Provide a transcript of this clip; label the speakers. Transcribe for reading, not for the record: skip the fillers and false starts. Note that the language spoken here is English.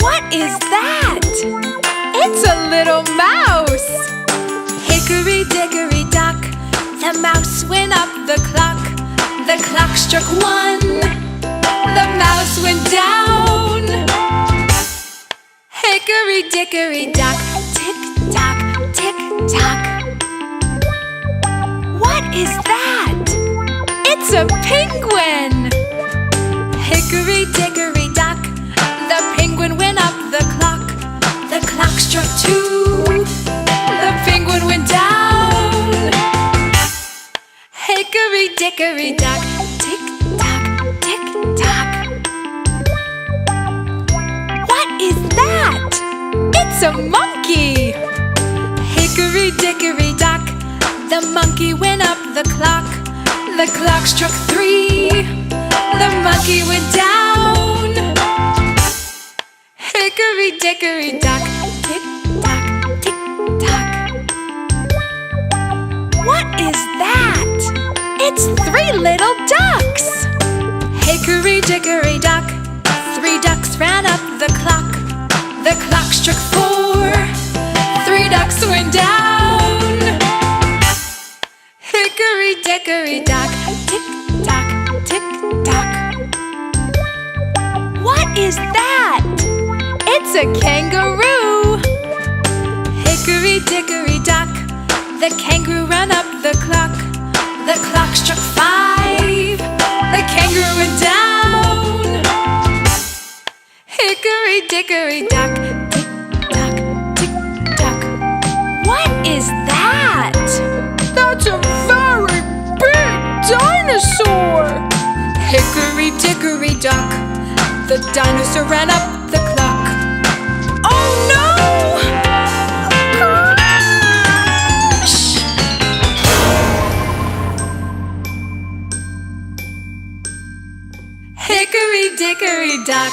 Speaker 1: What is that? It's a little mouse! Hickory dickory dock, the mouse went up the clock. The clock struck 1, the mouse went down. Hickory dickory dock, tick tock, tick tock. What is that? It's a penguin! Hickory dickory dock, the penguin went up the clock. The clock struck 2, the penguin went down. Hickory dickory dock, tick tock, tick tock. What is that? It's a monkey! Hickory dickory dock, the monkey went up the clock. The clock struck 3, the monkey went down. Hickory dickory dock, tick tock, tick tock. What is that? It's 3 little ducks! Hickory dickory dock, 3 ducks ran up the clock. The clock struck 4, 3 ducks went down. Hickory dickory dock, tick tock, tick tock. What is that? It's a kangaroo! Hickory dickory dock, the kangaroo ran up the clock. The clock struck 5, the kangaroo went down. Hickory dickory dock, tick tock, tick tock. What is that?
Speaker 2: That's a very big dinosaur!
Speaker 1: Hickory dickory dock, the dinosaur ran up the clock. Oh no! Crash! Hickory dickory dock,